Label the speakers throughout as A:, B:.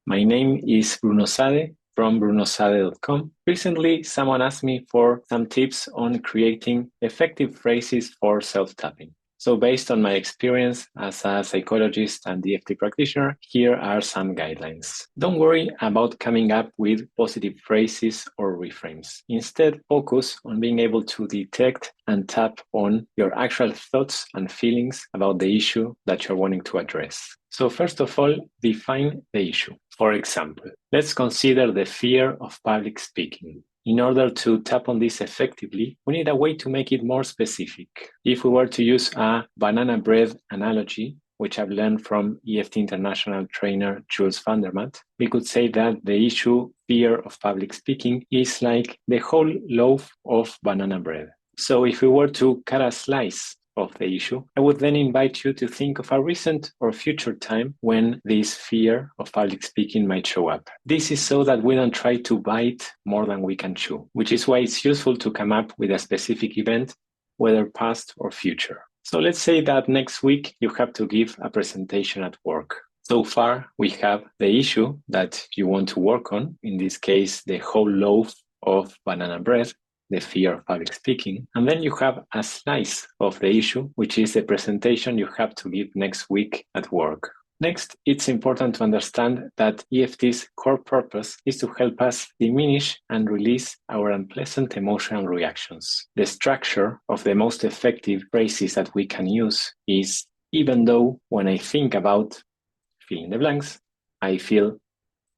A: My name is Bruno Sade from brunosade.com. Recently, someone asked me for some tips on creating effective phrases for self-tapping. So based on my experience as a psychologist and EFT practitioner, here are some guidelines. Don't worry about coming up with positive phrases or reframes. Instead, focus on being able to detect and tap on your actual thoughts and feelings about the issue that you're wanting to address. So first of all, define the issue. For example, let's consider the fear of public speaking. In order to tap on this effectively, we need a way to make it more specific. If we were to use a banana bread analogy, which I've learned from EFT international trainer Jules van der Maat, we could say that the issue, fear of public speaking, is like the whole loaf of banana bread. So if we were to cut a slice of the issue, I would then invite you to think of a recent or future time when this fear of public speaking might show up. This is so that we don't try to bite more than we can chew, which is why it's useful to come up with a specific event, whether past or future. So let's say that next week you have to give a presentation at work. So far, we have the issue that you want to work on, in this case, the whole loaf of banana bread, the fear of public speaking. And then you have a slice of the issue, which is the presentation you have to give next week at work. Next, it's important to understand that EFT's core purpose is to help us diminish and release our unpleasant emotional reactions. The structure of the most effective phrases that we can use is, even though when I think about fill in the blanks, I feel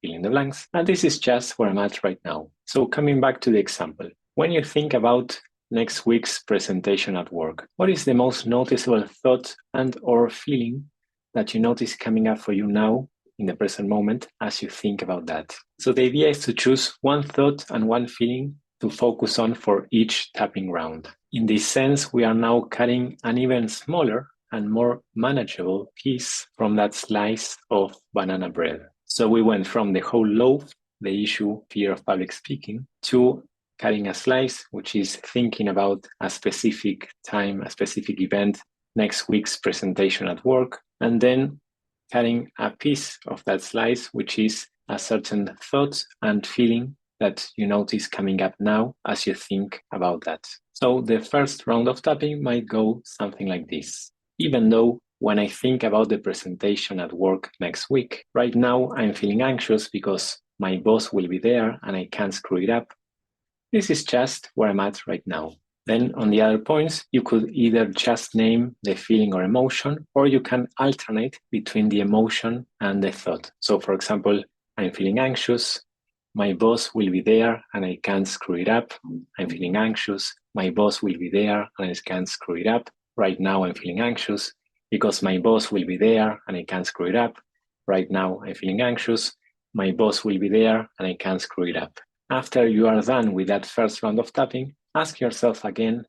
A: fill in the blanks. And this is just where I'm at right now. So coming back to the example, when you think about next week's presentation at work, what is the most noticeable thought and or feeling that you notice coming up for you now in the present moment as you think about that? So the idea is to choose one thought and one feeling to focus on for each tapping round. In this sense, we are now cutting an even smaller and more manageable piece from that slice of banana bread. So we went from the whole loaf, the issue, fear of public speaking, to cutting a slice, which is thinking about a specific time, a specific event, next week's presentation at work, and then cutting a piece of that slice, which is a certain thought and feeling that you notice coming up now as you think about that. So the first round of tapping might go something like this. Even though when I think about the presentation at work next week, right now I'm feeling anxious because my boss will be there and I can't screw it up. This is just where I'm at right now. Then on the other points, you could either just name the feeling or emotion, or you can alternate between the emotion and the thought. So for example, I'm feeling anxious, my boss will be there and I can't screw it up. I'm feeling anxious, my boss will be there and I can't screw it up. Right now I'm feeling anxious because my boss will be there and I can't screw it up. Right now I'm feeling anxious, my boss will be there and I can't screw it up. After you are done with that first round of tapping, ask yourself again,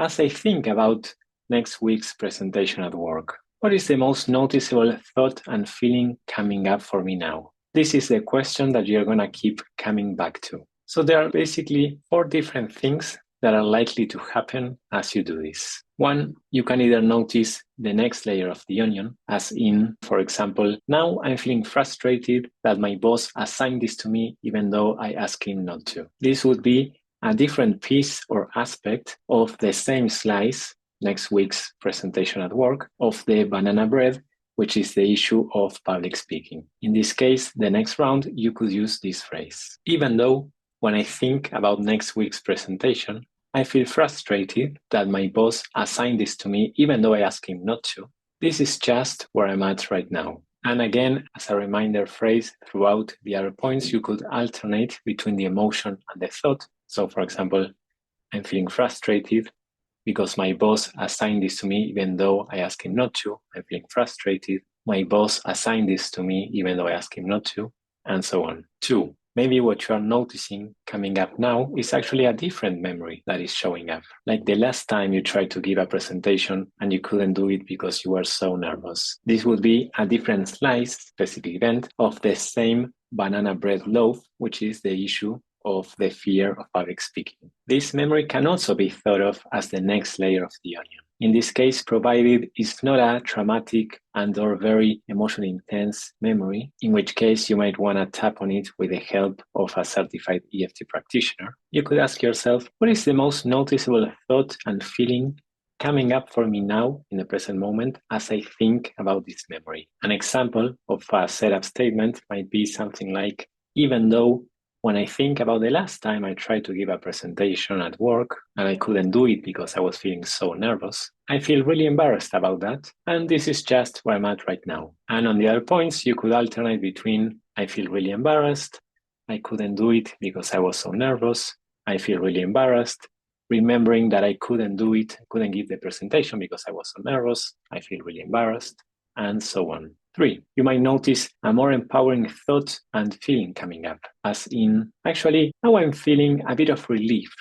A: as I think about next week's presentation at work, what is the most noticeable thought and feeling coming up for me now? This is the question that you're going to keep coming back to. So there are basically 4 different things that are likely to happen as you do this. One, you can either notice the next layer of the onion, as in, for example, now I'm feeling frustrated that my boss assigned this to me even though I asked him not to. This would be a different piece or aspect of the same slice, next week's presentation at work, of the banana bread, which is the issue of public speaking. In this case, the next round, you could use this phrase. Even though when I think about next week's presentation, I feel frustrated that my boss assigned this to me even though I asked him not to. This is just where I'm at right now. And again, as a reminder phrase throughout the other points, you could alternate between the emotion and the thought. So for example, I'm feeling frustrated because my boss assigned this to me even though I asked him not to. I'm feeling frustrated. My boss assigned this to me even though I asked him not to, and so on. 2. Maybe what you are noticing coming up now is actually a different memory that is showing up. Like the last time you tried to give a presentation and you couldn't do it because you were so nervous. This would be a different slice, specific event of the same banana bread loaf, which is the issue of the fear of public speaking. This memory can also be thought of as the next layer of the onion. In this case, provided it's not a traumatic and or very emotionally intense memory, in which case you might want to tap on it with the help of a certified EFT practitioner. You could ask yourself, what is the most noticeable thought and feeling coming up for me now in the present moment as I think about this memory? An example of a setup statement might be something like, even though when I think about the last time I tried to give a presentation at work and I couldn't do it because I was feeling so nervous, I feel really embarrassed about that. And this is just where I'm at right now. And on the other points, you could alternate between I feel really embarrassed, I couldn't do it because I was so nervous, I feel really embarrassed, remembering that I couldn't do it, couldn't give the presentation because I was so nervous, I feel really embarrassed, and so on. 3, you might notice a more empowering thought and feeling coming up, as in, actually, now I'm feeling a bit of relief,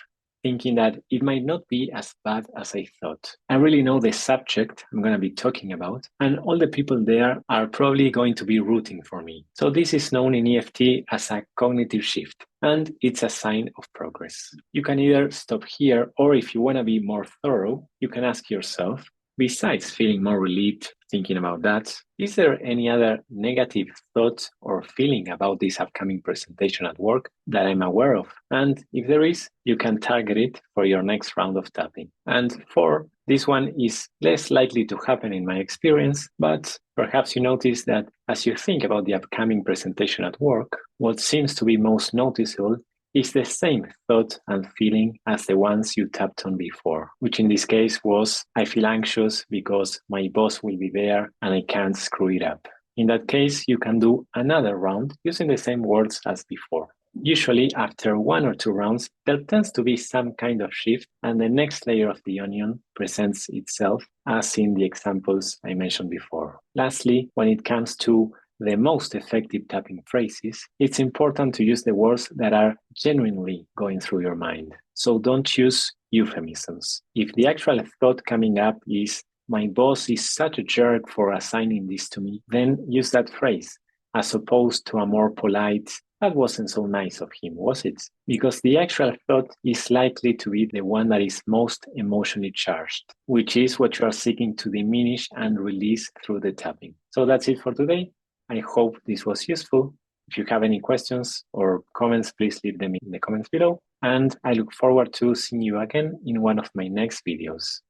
A: thinking that it might not be as bad as I thought. I really know the subject I'm going to be talking about, and all the people there are probably going to be rooting for me. So this is known in EFT as a cognitive shift, and it's a sign of progress. You can either stop here, or if you want to be more thorough, you can ask yourself, besides feeling more relieved thinking about that, is there any other negative thought or feeling about this upcoming presentation at work that I'm aware of? And if there is, you can target it for your next round of tapping. And 4, this one is less likely to happen in my experience, but perhaps you notice that as you think about the upcoming presentation at work, what seems to be most noticeable is the same thought and feeling as the ones you tapped on before, which in this case was, I feel anxious because my boss will be there and I can't screw it up. In that case, you can do another round using the same words as before. Usually, after 1 or 2 rounds, there tends to be some kind of shift, and the next layer of the onion presents itself, as in the examples I mentioned before. Lastly, when it comes to the most effective tapping phrases, it's important to use the words that are genuinely going through your mind. So don't use euphemisms. If the actual thought coming up is, my boss is such a jerk for assigning this to me, then use that phrase, as opposed to a more polite, that wasn't so nice of him, was it? Because the actual thought is likely to be the one that is most emotionally charged, which is what you are seeking to diminish and release through the tapping. So that's it for today. I hope this was useful. If you have any questions or comments, please leave them in the comments below. And I look forward to seeing you again in one of my next videos.